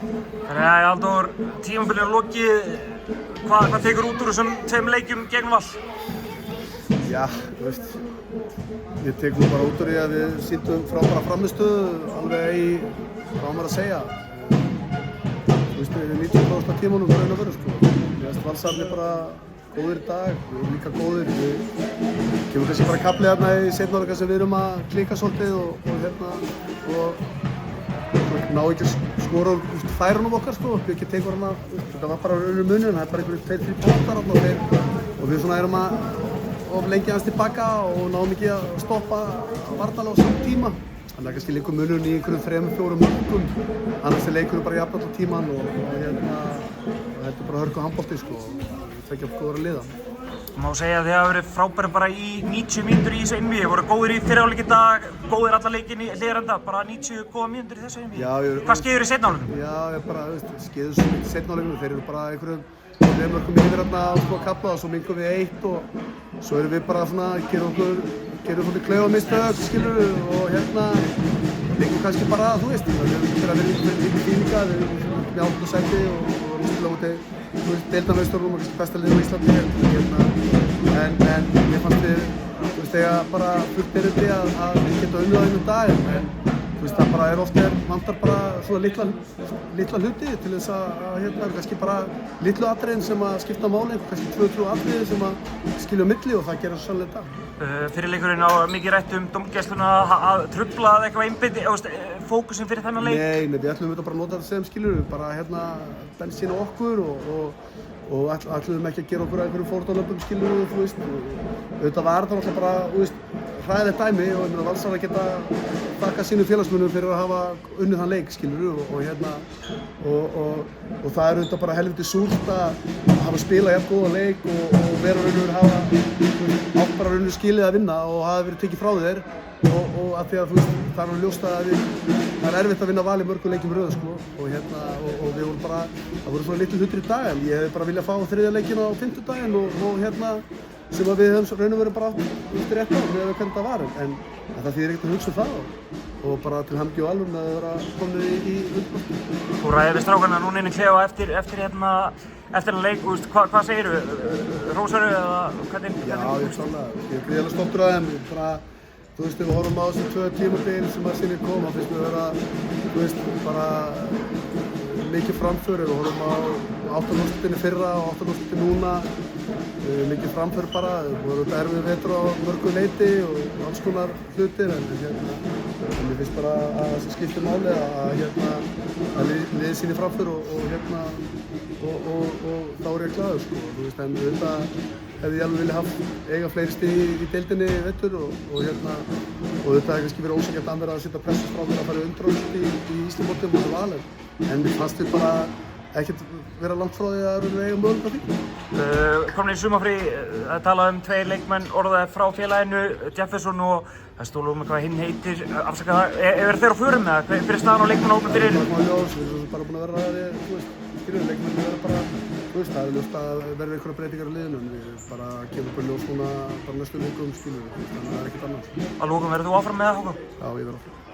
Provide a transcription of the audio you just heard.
Þannig að Halldór, tímabilinu er lokið. Hvað tekur út úr þessum 2 leikjum gegn Val? Já, þú veist, ég tek nú bara út úr því að við sýndum frábæra frammistöðu alveg í, hvað á maður að segja, þú veist, við 90% af tímanum raun og veru, sko. Mér finnst Valsararnir bara góðir í dag, við erum líka góðir, við kemur kannski bara kafli þarna í seinni hálfleik sem við erum að klika svolítið og ná ekki að skora úr færunum okkar, sko, Bjöggi tekur hana, þetta var bara raunur muninn, það er bara einhverjum 2-3 bóttar og við svona erum að of lengi aðeins tilbaka og náum ekki að stoppa varnarlega á saman tíma. Þannig að kannski liggur munurinn í einhverjum 3-4 mörkum, annars er leikurinn bara jafn allan tíman og þetta er bara hörku handbolti, sko, og það er ekki góður að liða. Má segja að þið hafa verið frábæri bara í 90 mínútur í þessu einvígi, voru góðir í fyrri hálfleik í dag, góðir alla leikin í hliðarenda, bara 90 góða mínútur í þessu einvígi. Hvað skeiður í seinni hálfleiknum? Já, ég bara, skeiður svo mikið í seinni hálfleiknum, þeir eru bara einhverjum 2 mörkum yfir hérna á kafla og svo minnkum við 1 og svo erum við bara svona, gerum svolítið klaufamistök, skilurðu, og leikum kannski bara, þú veist, við erum fyrir að vera í fílinga, við erum með 8. sæti og erum spila úti, þú veist, deildarmeistarunum og kannski besta liðið á Íslandi, en mér fannst við, þú veist, eiga bara fullt erindi að við geta unnið á einum dag, en þú veist, það bara er oft vantar bara svona litla hluti til þess að kannski bara litlu atriðin sem að skipta máli, kannski 2-3 atriði sem að skilja á milli og það gerir svo sannlega þetta. Fyrirleikurinn á mikið rætt dómgæsluna að trufla eitthvað einbeiti, fókusinn fyrir þennan leik? Nei, við ætlum bara að nota þetta sem skilur, bara bensín á okkur og ætlum ekki að gera okkur að einhverjum fórnarlömpum skilur, þú veist, auðvitað var þetta náttúrulega bara, þú veist, hræðilegt dæmi og Valsarar geta þakkað sínum félagsmönnum fyrir að hafa unnið þann leik, skilur, og það er auðvitað bara helviti súrt að hafa spilað jafn góðan leik og vera raunur hafa átt bara raunur skilið að vinna og hafa verið tekið frá þér og af því að þú veist, það er alveg ljóst að það er erfitt að vinna Val í mörgum leikjum röð, sko, og við vorum bara, það voru svona litlu hlutir í dag, en ég hefði bara viljað fá 3. leikinn á 5. daginn og sem að við höfum raun og veru bara átt rétt á með hvernig það var, en það þýðir ekkert að hugsa það og bara til hamingju og alveg með að vera komin í undirbúning. Þú ræðir við strákarna núna inn í klefa eftir þennan leik, hvað segirðu? Hrósarðu eða hvernig? Já, ég sannlega, ég er gríðarlega stoltur af þeim, bara, þú veist, ef við horfum á þessi 2 tímabil sem að sinni kom, þá finnst mér að vera, þú veist, bara mikið framför, við horfum á 8. úrslitin í fyrra og 8. úrslitin núna, mikið framför bara, það voru erfið vetur á mörgu leiti og alls konar hlutir, en mér finnst bara að það skiptir máli að liðið sýnir framför og þá er ég glaður, sko, þú veist, en auðvitað hefði ég alveg viljað eiga fleiri stig í deildinni í vetur og auðvitað hefði kannski verið ósanngjarnt að vera að setja pressustrákur að fara í undanúrslit í Íslandsmótinu mútið Val, en mér fannst við bara ekkert vera langt frá því að við eigum möguleika á því. Komin í sumarfrí, það talaði 2 leikmenn orðaði frá félaginu, Jefferson og það stólu hvað hinn heitir, afsaka það, eru þeir á förum eða fyrir staðan á leikmannahópnum fyrir? Það er bara ljós, við erum bara búin að vera ræðið, þú veist, leikmennir verða bara, þú veist, það er ljóst að verða einhverja breytingar á liðinu, en við bara kemur bara ljós núna bara næstu vikum, skilur við, þannig að það er ekkert annars. Að lokum, verður þú áfram með það, Hákon? Já, ég verð áfram.